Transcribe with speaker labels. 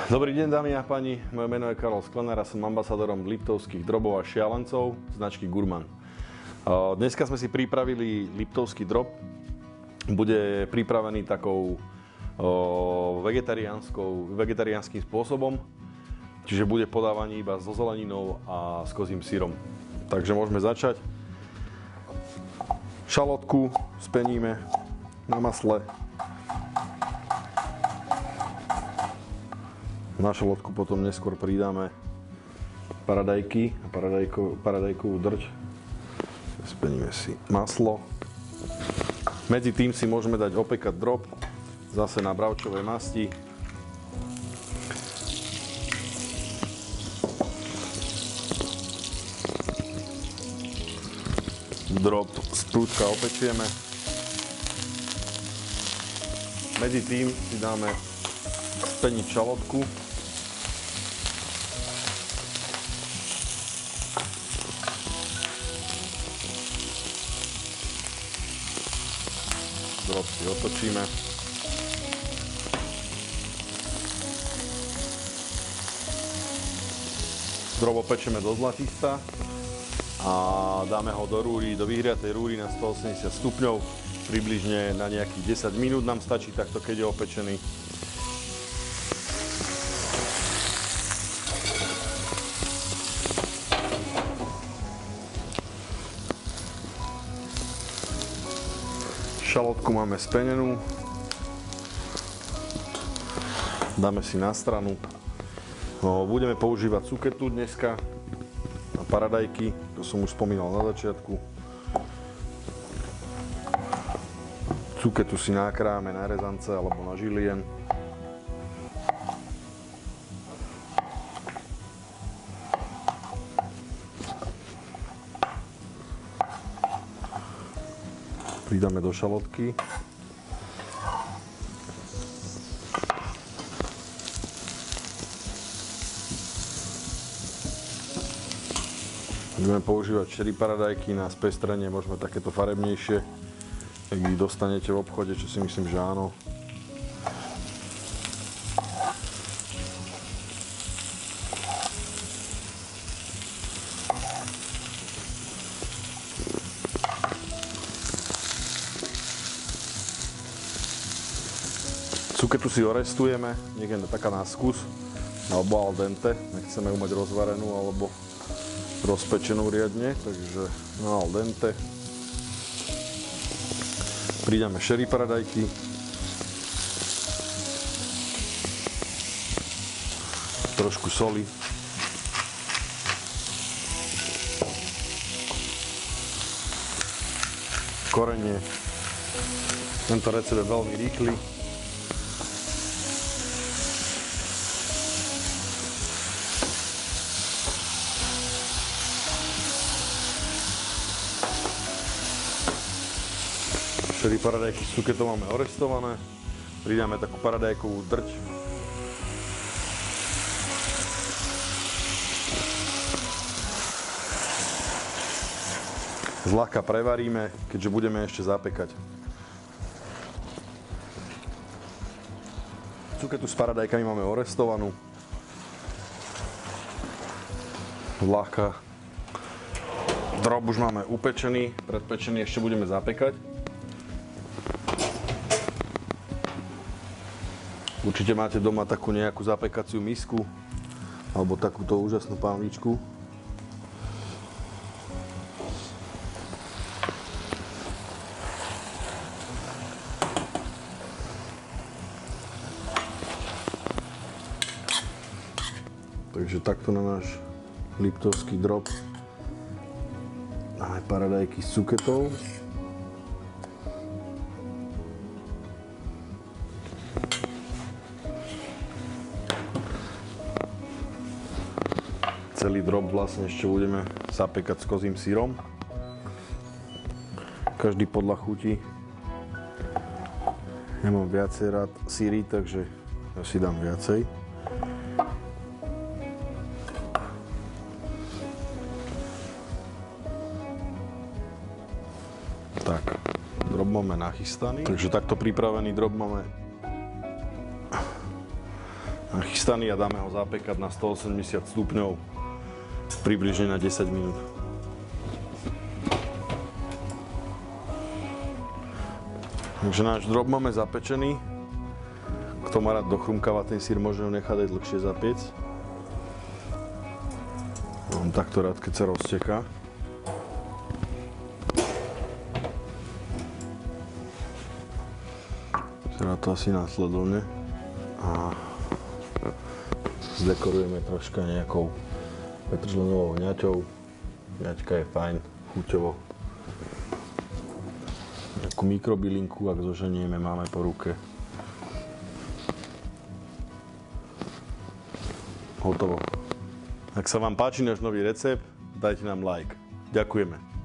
Speaker 1: Dobrý deň, dámy a páni, moje meno je Karol Sklenár a som ambasádorom liptovských drobov a šialencov značky Gurman. Dneska sme si pripravili liptovský drob. Bude pripravený takou vegetariánskym spôsobom, čiže bude podávaný iba so zeleninou a s kozím syrom. Takže môžeme začať. Šalotku speníme na masle. Na šalotku potom neskôr pridáme paradajky a paradajkovú drť. Speníme si maslo. Medzi tým si môžeme dať opekať drob, zase na bravčovej masti. Drob z prúdka opečieme. Medzi tým si dáme speniť šalotku. Drob si otočíme. Drob opečeme do zlatista a dáme ho do rúry, do vyhriatej rúry na 180 stupňov. Približne na nejakých 10 minút nám stačí takto, keď je opečený. Šalotku máme spenenú, dáme si na stranu. Budeme používať cuketu dneska a paradajky, to som už spomínal na začiatku. Cuketu si nakrájame na rezance alebo na žilien. Pridáme do šalotky. Budeme používať cherry paradajky na spestrenie, môžeme takéto farebnejšie, ak ich dostanete v obchode, čo si myslím, že áno. Cuketu si orestujeme, niekde taká na skús, alebo al dente, nechceme ju mať rozvarenú alebo rozpečenú riadne, takže na al dente. Pridáme cherry paradajky. Trošku soli. Korenie. Tento recept je veľmi rýchly. Cherry paradajky s cuketom máme orestované. Pridáme takú paradajkovú drť. Zľahka prevaríme, keďže budeme ešte zapekať. Cuketu s paradajkami máme orestovanú. Zľahka. Drob už máme upečený, predpečený, ešte budeme zapekať. Určite máte doma takú nejakú zapekaciu misku alebo takúto úžasnú pánvičku. Takže takto na náš liptovský drob máme paradajky s cuketou. Celý drob vlastne ešte budeme zapekať s kozím syrom. Každý podľa chuti. Ja mám viacej rád syry, takže ja si dám viacej. Tak, drob máme nachystaný. Takže takto pripravený drob máme nachystaný a dáme ho zapekať na 180 stupňov približne na 10 minút. Takže náš drob máme zapečený. Kto má rád dochrumkáva ten syr, môže ho nechať aj dlhšie zapiec. Mám takto rád, keď sa rozteká. Teda to asi následovne. A zdekorujeme troška nejakou petržlenovou hňaťou. Hňaťka je fajn, chuťovo. Nejakú mikrobylinku, ak zoženieme, máme po ruke. Hotovo. Ak sa vám páči náš nový recept, dajte nám like. Ďakujeme.